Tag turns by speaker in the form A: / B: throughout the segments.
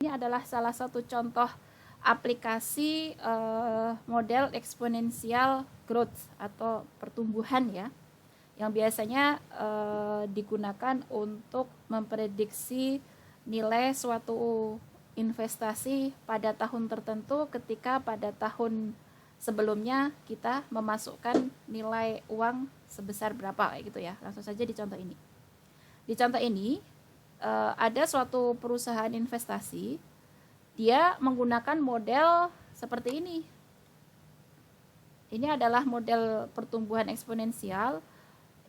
A: ini adalah salah satu contoh aplikasi model exponential growth atau pertumbuhan ya, yang biasanya digunakan untuk memprediksi nilai suatu investasi pada tahun tertentu ketika pada tahun sebelumnya kita memasukkan nilai uang sebesar berapa kayak gitu ya. Langsung saja di contoh ini. Di contoh ini ada suatu perusahaan investasi, dia menggunakan model seperti ini. Ini adalah model pertumbuhan eksponensial.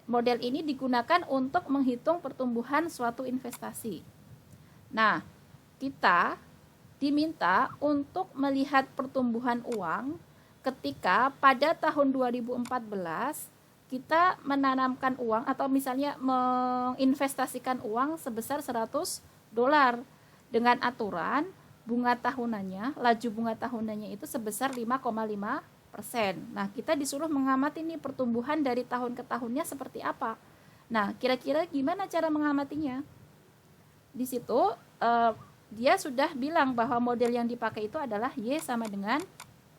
A: Model ini digunakan untuk menghitung pertumbuhan suatu investasi. Nah, kita diminta untuk melihat pertumbuhan uang ketika pada tahun 2014 kita menanamkan uang atau misalnya menginvestasikan uang sebesar $100 dengan aturan bunga tahunannya, laju bunga tahunannya itu sebesar 5,5%. Nah, kita disuruh mengamati nih pertumbuhan dari tahun ke tahunnya seperti apa. Nah, kira-kira gimana cara mengamatinya? Di situ dia sudah bilang bahwa model yang dipakai itu adalah Y sama dengan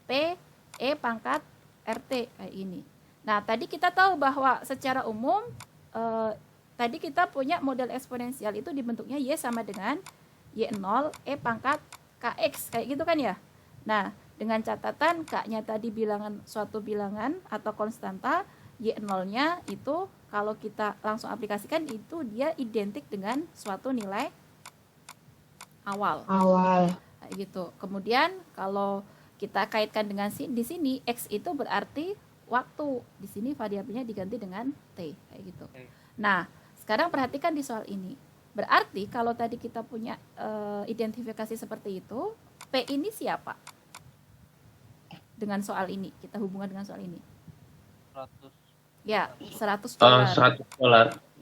A: P E pangkat RT kayak ini. Nah, tadi kita tahu bahwa secara umum tadi kita punya model eksponensial itu dibentuknya Y sama dengan Y0 E pangkat KX kayak gitu kan ya. Nah, dengan catatan K-nya tadi suatu bilangan atau konstanta, Y0-nya itu kalau kita langsung aplikasikan itu dia identik dengan suatu nilai awal. Kayak gitu. Kemudian kalau kita kaitkan dengan di sini X itu berarti waktu. Di sini variabelnya diganti dengan T kayak gitu. Nah, sekarang perhatikan di soal ini. Berarti kalau tadi kita punya identifikasi seperti itu, P ini siapa? Dengan soal ini, kita hubungan dengan soal ini.
B: 100.
A: Ya, $100.
C: $100.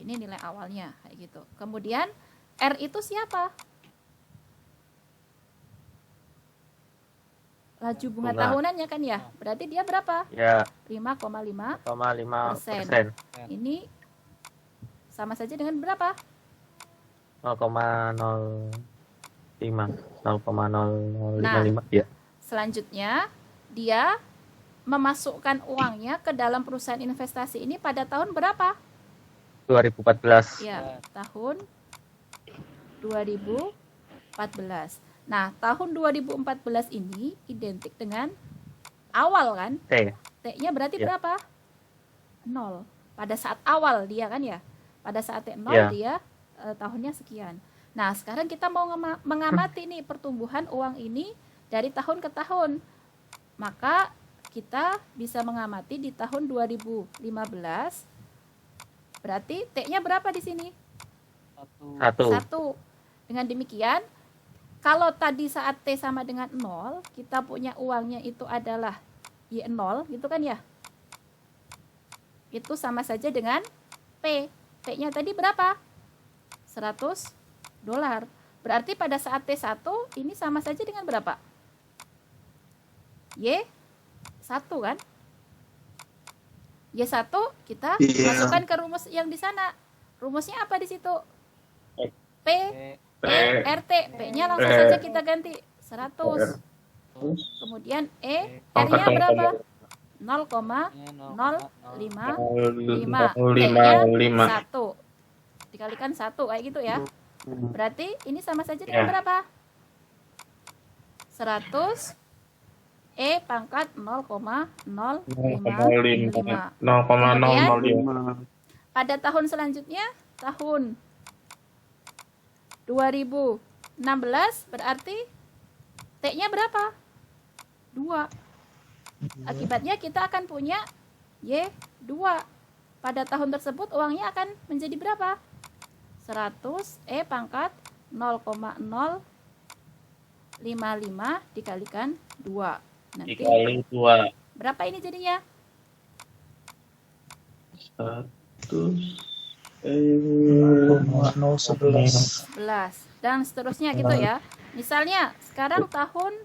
A: Ini nilai awalnya kayak gitu. Kemudian R itu siapa? Laju bunga tahunannya kan ya, berarti dia berapa?
C: Ya.
A: 5,5%. Ini sama saja dengan berapa?
C: 0,055 ya.
A: Selanjutnya dia memasukkan uangnya ke dalam perusahaan investasi ini pada tahun berapa?
C: 2014.
A: Ya, tahun 2014. Nah, tahun 2014 ini identik dengan awal kan?
C: T.
A: T-nya berarti berapa? 0. Pada saat awal dia kan ya? Pada saat T0 dia tahunnya sekian. Nah, sekarang kita mau mengamati nih pertumbuhan uang ini dari tahun ke tahun. Maka kita bisa mengamati di tahun 2015. Berarti T-nya berapa di sini?
C: 1.
A: Dengan demikian, kalau tadi saat T sama dengan 0, kita punya uangnya itu adalah Y0, gitu kan ya? Itu sama saja dengan P. P-nya tadi berapa? $100. Berarti pada saat T1 ini sama saja dengan berapa? Y1 kan? Y1 kita masukkan ke rumus yang di sana. Rumusnya apa di situ? P RT, P-nya langsung saja kita ganti 100. Kemudian R-nya berapa? 0,055. T-nya 1. Dikalikan 1 kayak gitu ya. Berarti ini sama saja dengan berapa? 100 E pangkat 0,055. Kemudian pada tahun selanjutnya, tahun 2016 berarti T-nya berapa? 2. Akibatnya kita akan punya Y2. Pada tahun tersebut uangnya akan menjadi berapa? 100 E pangkat 0,055 dikalikan 2. Nanti
C: dikali 2.
A: Berapa ini jadinya? 11 dan seterusnya gitu ya. Misalnya sekarang tahun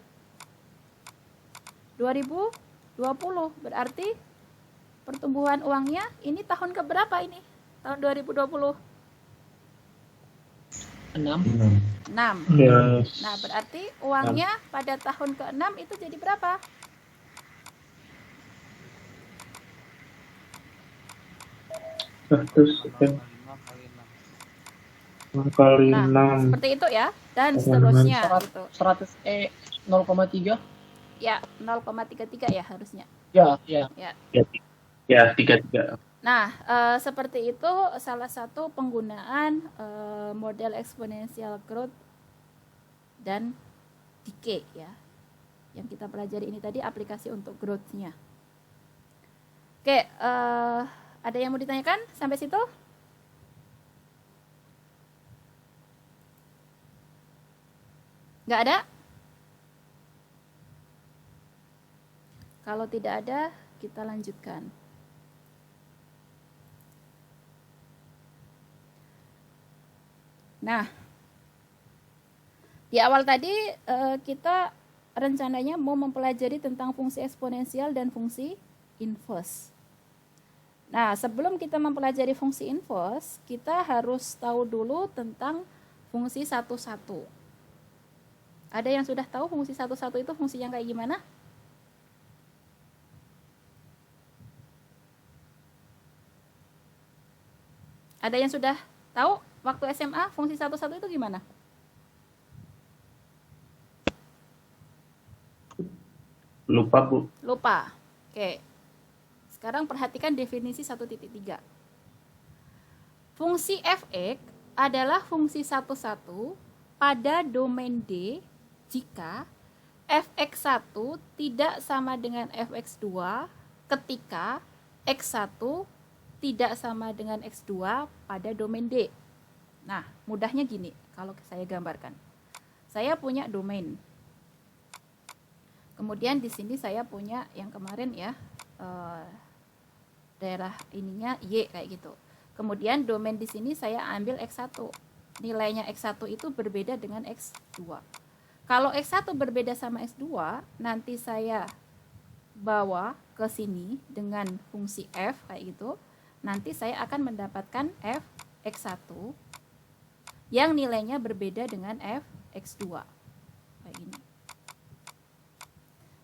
A: 2020 berarti pertumbuhan uangnya ini tahun keberapa ini? Tahun 2020.
B: 6.
A: 6.
D: Yes.
A: Nah, berarti uangnya pada tahun ke-6 itu jadi berapa?
D: Terus kali
A: Nah,
D: 6.
A: seperti itu ya. Dan
D: Oke,
A: seterusnya gitu.
B: 0,3
A: Ya, 0,33 ya harusnya.
B: ya.
C: Ya, 33.
A: Nah, seperti itu salah satu penggunaan model exponential growth dan decay ya. Yang kita pelajari ini tadi aplikasi untuk growth-nya. Oke, ada yang mau ditanyakan sampai situ? Nggak ada? Kalau tidak ada, kita lanjutkan. Nah, di awal tadi kita rencananya mau mempelajari tentang fungsi eksponensial dan fungsi inverse. Nah, sebelum kita mempelajari fungsi inverse, kita harus tahu dulu tentang fungsi satu-satu. Ada yang sudah tahu fungsi satu-satu itu fungsi yang kayak gimana? Ada yang sudah tahu waktu SMA fungsi satu-satu itu gimana?
D: Lupa, Bu.
A: Lupa. Oke. Sekarang perhatikan definisi 1.3. Fungsi f(x) adalah fungsi satu-satu pada domain D jika f(x1) tidak sama dengan f(x2) ketika x1 tidak sama dengan x2 pada domain D. Nah, mudahnya gini kalau saya gambarkan. Saya punya domain. Kemudian di sini saya punya yang kemarin ya, daerah ininya Y kayak gitu. Kemudian domain di sini saya ambil x1. Nilainya x1 itu berbeda dengan x2. Kalau x1 berbeda sama x2, nanti saya bawa ke sini dengan fungsi f kayak gitu. Nanti saya akan mendapatkan f x1 yang nilainya berbeda dengan f x2 kayak gini.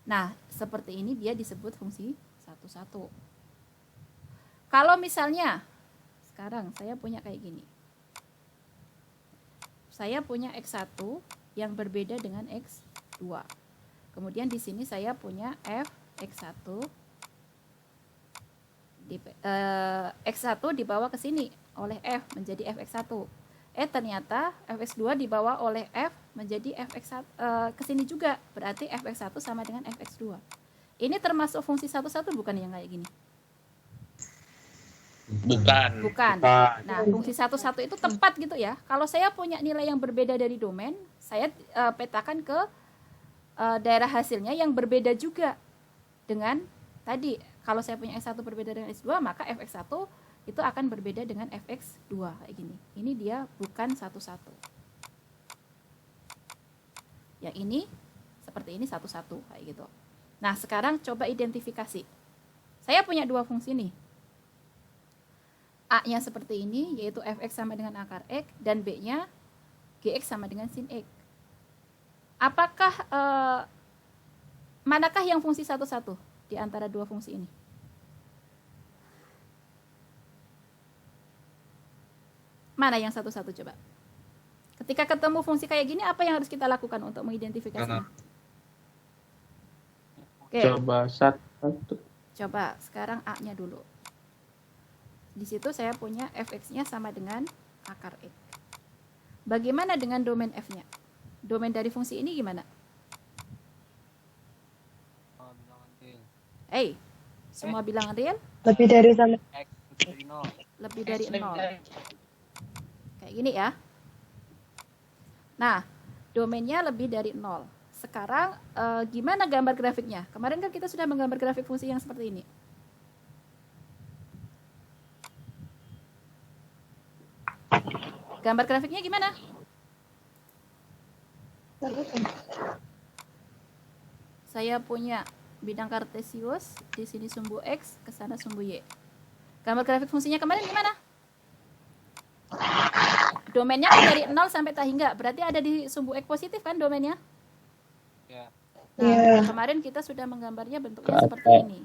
A: Nah, seperti ini dia disebut fungsi satu-satu. Kalau misalnya sekarang saya punya kayak gini. Saya punya x1 yang berbeda dengan x2. Kemudian di sini saya punya f x1 x1 dibawa ke sini oleh f menjadi fx1. Ternyata fx2 dibawa oleh f menjadi fx1 ke sini juga. Berarti fx1 sama dengan fx2. Ini termasuk fungsi satu-satu bukan yang kayak gini? Bukan. Nah, fungsi satu-satu itu tepat gitu ya. Kalau saya punya nilai yang berbeda dari domain, saya petakan ke daerah hasilnya yang berbeda juga dengan tadi. Kalau saya punya x1 berbeda dengan x2, maka fx1 itu akan berbeda dengan fx2 kayak gini. Ini dia bukan satu-satu. Yang ini seperti ini satu-satu kayak gitu. Nah, sekarang coba identifikasi. Saya punya dua fungsi nih. A-nya seperti ini, yaitu fx sama dengan akar x, dan B-nya gx sama dengan sin x. Apakah manakah yang fungsi satu-satu di antara dua fungsi ini? Mana yang satu-satu coba? Ketika ketemu fungsi kayak gini, apa yang harus kita lakukan untuk mengidentifikasinya? Oke.
D: Coba satu.
A: Coba sekarang A-nya dulu. Di situ saya punya fx-nya sama dengan akar x. Bagaimana dengan domain f-nya? Domain dari fungsi ini gimana? Semua bilangan real?
E: Lebih dari sama.
A: Lebih dari 0. Kayak gini ya. Nah, domainnya lebih dari 0. Sekarang gimana gambar grafiknya? Kemarin kan kita sudah menggambar grafik fungsi yang seperti ini. Gambar grafiknya gimana? Saya punya bidang kartesius, di sini sumbu x, ke sana sumbu y. Gambar grafik fungsinya kemarin gimana? domainnya kan dari 0 sampai tak hingga. Berarti ada di sumbu X positif kan domainnya?
E: Ya.
A: Nah, kemarin kita sudah menggambarnya bentuknya
D: Ke
A: seperti
D: atas.
A: ini.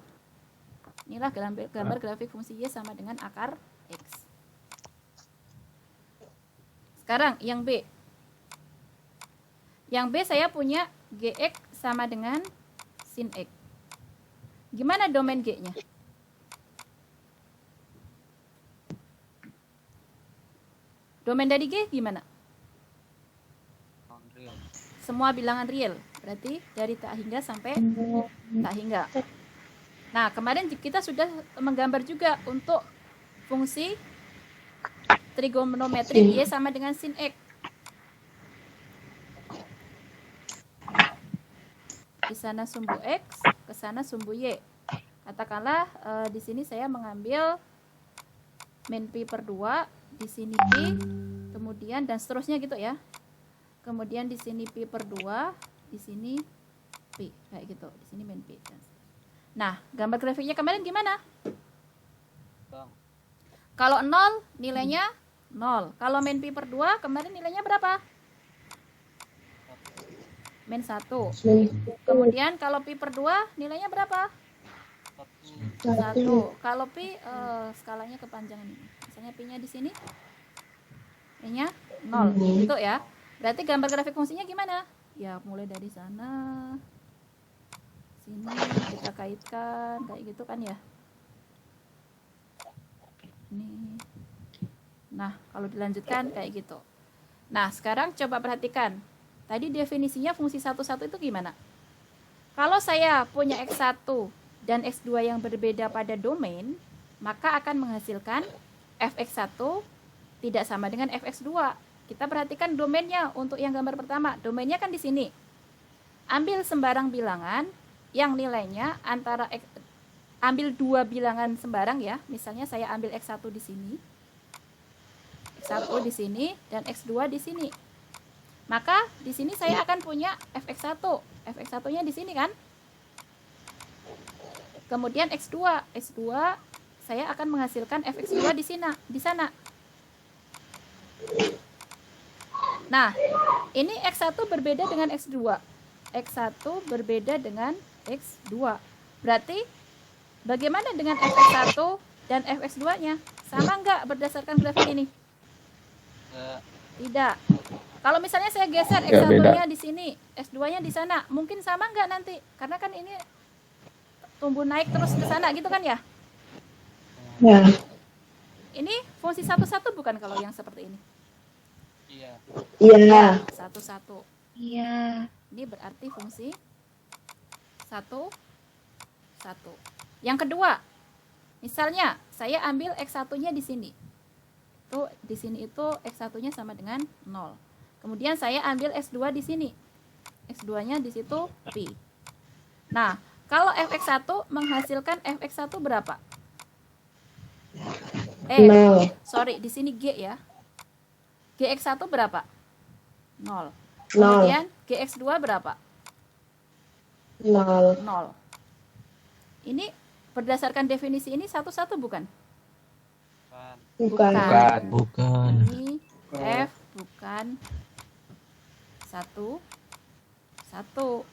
A: Inilah gambar grafik fungsi Y sama dengan akar X. Sekarang yang B. Yang B saya punya GX sama dengan sin X. Gimana domain G-nya? Domain dari G gimana?
E: Non-real.
A: Semua bilangan real. Berarti dari tak hingga sampai tak hingga. Nah, kemarin kita sudah menggambar juga untuk fungsi trigonometri Y sama dengan sin X. Di sana sumbu X, ke sana sumbu Y. Katakanlah di sini saya mengambil min pi per 2, di sini pi, kemudian dan seterusnya gitu ya. Kemudian di sini pi per 2, di sini pi, kayak gitu. Di sini min pi. Nah, gambar grafiknya kemarin gimana?
E: Bang.
A: Kalau 0 nilainya 0. Kalau min pi per 2 kemarin nilainya berapa? Min 1. Kemudian kalau pi per 2 nilainya berapa? 1. Kalau pi skalanya kepanjangan ini. Misalnya pi-nya di sini. Pi-nya 0. Gitu ya. Berarti gambar grafik fungsinya gimana? Ya, mulai dari sana. Sini kita kaitkan kayak gitu kan ya. Ini. Nah, kalau dilanjutkan kayak gitu. Nah, sekarang coba perhatikan. Tadi definisinya fungsi satu-satu itu gimana? Kalau saya punya X1 dan X2 yang berbeda pada domain, maka akan menghasilkan fx1 tidak sama dengan fx2. Kita perhatikan domainnya untuk yang gambar pertama. Domainnya kan di sini. Ambil sembarang bilangan yang nilainya antara ambil dua bilangan sembarang ya. Misalnya saya ambil X1 di sini. X1 di sini dan X2 di sini. Maka di sini saya akan punya fx1. Fx1-nya di sini kan? Kemudian X2. X2 saya akan menghasilkan fx2 di sana. Nah, ini X1 berbeda dengan X2. X1 berbeda dengan X2. Berarti bagaimana dengan fx1 dan fx2-nya? Sama enggak berdasarkan grafik ini? Tidak. Kalau misalnya saya geser X1-nya di sini, X2-nya di sana, mungkin sama enggak nanti? Karena kan ini tumbuh naik terus ke sana gitu kan ya?
B: Ya.
A: Ini fungsi satu-satu bukan kalau yang seperti ini?
E: Iya.
B: Iya.
A: Satu-satu.
B: Iya.
A: Ini berarti fungsi satu. Yang kedua, misalnya saya ambil X1-nya di sini. Tuh, di sini itu X1-nya sama dengan 0. Kemudian saya ambil X2 di sini. X2-nya di situ pi. Nah, kalau fx1 menghasilkan fx1 berapa? Sorry, di sini G ya. Gx1 berapa? 0. Kemudian Gx2 berapa?
B: 0.
A: 0. Ini berdasarkan definisi ini satu-satu bukan?
B: Bukan.
D: Bukan.
A: Ini F bukan 1.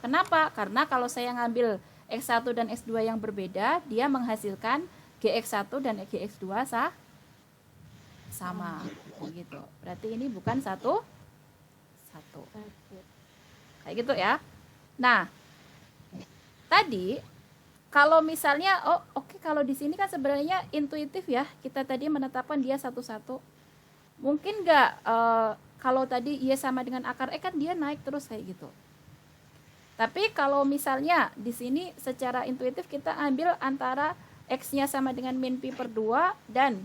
A: Kenapa? Karena kalau saya ngambil X1 dan X2 yang berbeda, dia menghasilkan Gx1 dan Gx2 sama. Begitu. Berarti ini bukan satu. Kayak gitu ya. Nah, tadi kalau misalnya oke, kalau di sini kan sebenarnya intuitif ya, kita tadi menetapkan dia satu-satu. Mungkin nggak kalau tadi Y sama dengan akar X kan dia naik terus kayak gitu. Tapi kalau misalnya di sini secara intuitif kita ambil antara X-nya sama dengan min pi per 2 dan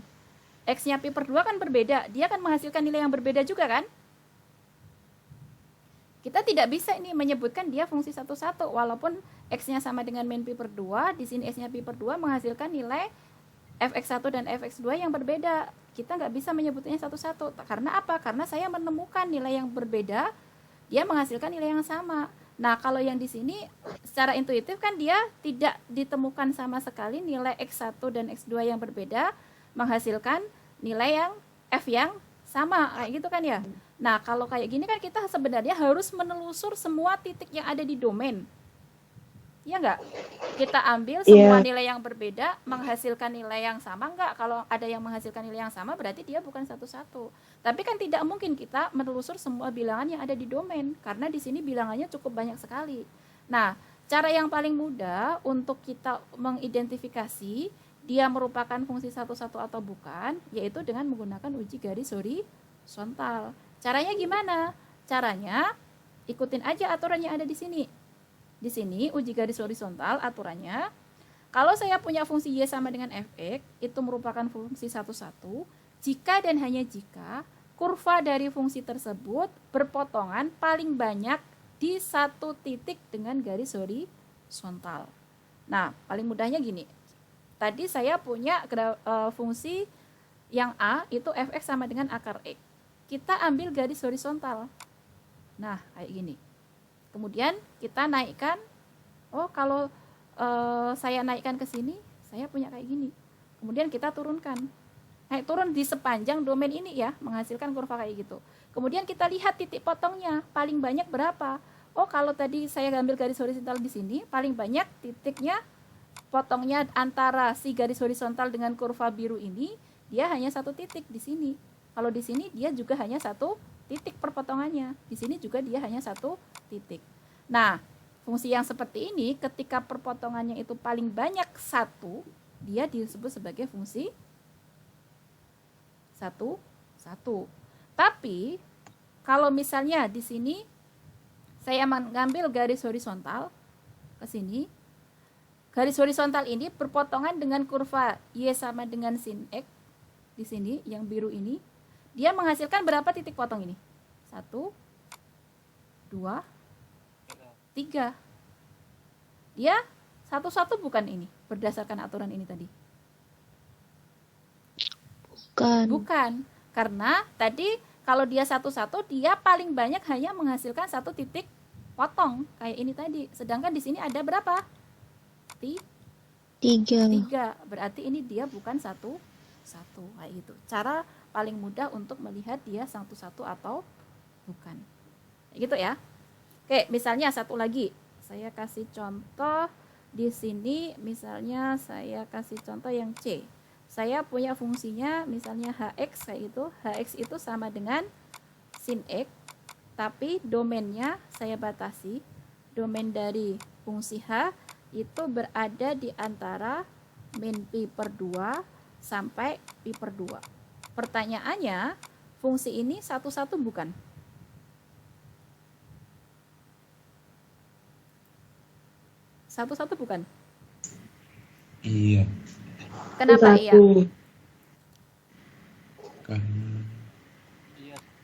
A: X-nya pi per 2 kan berbeda. Dia akan menghasilkan nilai yang berbeda juga kan? Kita tidak bisa ini menyebutkan dia fungsi satu-satu. Walaupun X-nya sama dengan min pi per 2, di sini X-nya pi per 2 menghasilkan nilai fx1 dan fx2 yang berbeda. Kita nggak bisa menyebutnya satu-satu. Karena apa? Karena saya menemukan nilai yang berbeda, dia menghasilkan nilai yang sama. Nah, kalau yang di sini secara intuitif kan dia tidak ditemukan sama sekali nilai X1 dan X2 yang berbeda menghasilkan nilai yang F yang sama kayak gitu kan ya. Nah, kalau kayak gini kan kita sebenarnya harus menelusur semua titik yang ada di domain. Iya nggak? Kita ambil semua
B: Iya.
A: nilai yang berbeda, menghasilkan nilai yang sama nggak? Kalau ada yang menghasilkan nilai yang sama, berarti dia bukan satu-satu. Tapi kan tidak mungkin kita menelusur semua bilangan yang ada di domain, karena di sini bilangannya cukup banyak sekali. Nah, cara yang paling mudah untuk kita mengidentifikasi dia merupakan fungsi satu-satu atau bukan, yaitu dengan menggunakan uji garis horizontal. Caranya gimana? Caranya ikutin aja aturan yang ada di sini. Di sini uji garis horizontal aturannya, kalau saya punya fungsi y sama dengan fx, itu merupakan fungsi satu-satu, jika dan hanya jika kurva dari fungsi tersebut berpotongan paling banyak di satu titik dengan garis horizontal. Nah, paling mudahnya gini. Tadi saya punya fungsi yang a itu fx sama dengan akar x. Kita ambil garis horizontal. Nah, kayak gini. Kemudian kita naikkan, kalau saya naikkan ke sini, saya punya kayak gini. Kemudian kita turunkan. Naik turun di sepanjang domain ini ya, menghasilkan kurva kayak gitu. Kemudian kita lihat titik potongnya, paling banyak berapa. Kalau tadi saya ambil garis horizontal di sini, paling banyak titiknya, potongnya antara si garis horizontal dengan kurva biru ini, dia hanya satu titik di sini. Kalau di sini dia juga hanya satu titik perpotongannya. Di sini juga dia hanya satu titik. Nah, fungsi yang seperti ini ketika perpotongannya itu paling banyak satu, dia disebut sebagai fungsi satu. Tapi kalau misalnya di sini saya mengambil garis horizontal ke sini, garis horizontal ini berpotongan dengan kurva y sama dengan sin x di sini yang biru ini. Dia menghasilkan berapa titik potong ini? 1, 2, 3. Dia satu-satu bukan ini, berdasarkan aturan ini tadi? Bukan. Karena tadi kalau dia satu-satu, dia paling banyak hanya menghasilkan satu titik potong, kayak ini tadi. Sedangkan di sini ada berapa? 3. Berarti ini dia bukan satu-satu, kayak gitu. Cara paling mudah untuk melihat dia satu-satu atau bukan. Gitu ya. Oke, misalnya satu lagi. Saya kasih contoh di sini, misalnya saya kasih contoh yang C. Saya punya fungsinya misalnya hx kayak itu. Hx itu sama dengan sin x, tapi domainnya saya batasi. Domain dari fungsi h itu berada di antara min pi per 2 sampai pi per 2. Pertanyaannya, fungsi ini satu-satu bukan? Satu-satu bukan?
F: Iya,
A: Kenapa iya?
E: Iya.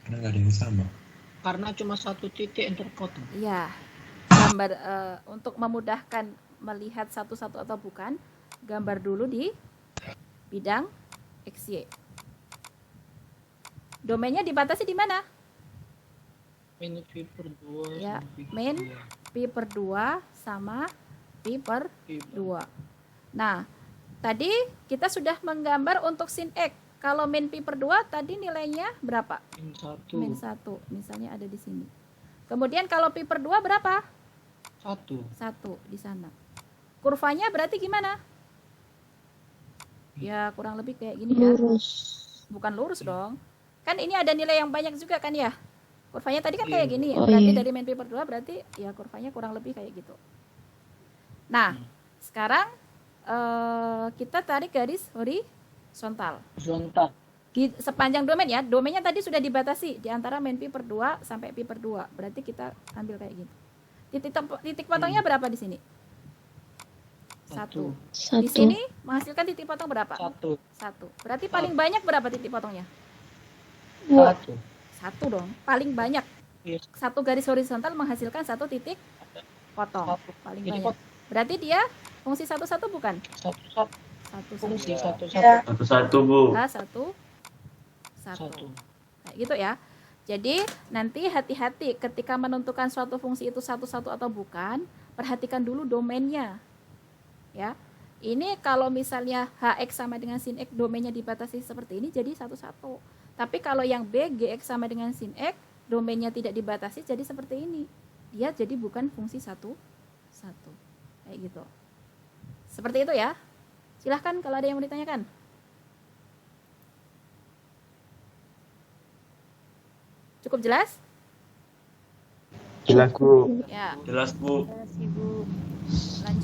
F: karena nggak ada yang sama.
G: Karena cuma satu titik yang terpotong.
A: Iya. Gambar untuk memudahkan melihat satu-satu atau bukan, gambar dulu di bidang XY. Domainnya dibatasi di mana?
G: Min pi per 2
A: Ya,
G: sama pi per
A: min
G: 2.
A: pi per 2 sama pi per 2. Nah, tadi kita sudah menggambar untuk sin x. Kalau min pi per 2 tadi nilainya berapa?
G: Min 1.
A: Min 1, misalnya ada di sini. Kemudian kalau pi per 2 berapa?
G: 1.
A: 1 di sana. Kurvanya berarti gimana? Ya, kurang lebih kayak gini ya. Bukan lurus dong. Kan ini ada nilai yang banyak juga kan ya. Kurvanya tadi kan kayak gini. Berarti dari min pi per 2 berarti ya kurvanya kurang lebih kayak gitu. Nah, sekarang kita tarik garis horizontal.
G: Horizontal.
A: Di sepanjang domain ya. Domainnya tadi sudah dibatasi di antara min pi per 2 sampai pi per 2. Berarti kita ambil kayak gitu. Titik potongnya berapa di sini? 1. Di sini menghasilkan titik potong berapa?
G: 1.
A: 1. Berarti paling banyak berapa titik potongnya?
G: 1.
A: 1 dong. Paling banyak.
G: Yes.
A: Satu garis horizontal menghasilkan satu titik potong.
G: Satu.
A: Paling
G: Jadi
A: banyak. Berarti dia fungsi satu-satu bukan?
G: satu
A: Satu-satu.
G: fungsi satu.
C: Satu-satu, Bu.
A: Satu. Kayak gitu ya. Jadi nanti hati-hati ketika menentukan suatu fungsi itu satu-satu atau bukan, perhatikan dulu domainnya. Ya. Ini kalau misalnya hx sama dengan sin x domainnya dibatasi seperti ini jadi satu-satu. Tapi kalau yang B, GX sama dengan sin X, domainnya tidak dibatasi, jadi seperti ini. Dia jadi bukan fungsi satu. Kayak gitu. Seperti itu ya. Silahkan kalau ada yang mau ditanyakan. Cukup jelas?
D: Jelas, Bu.
A: Ya.
F: Jelas, Bu.
A: Terima kasih, Bu. Lanjut.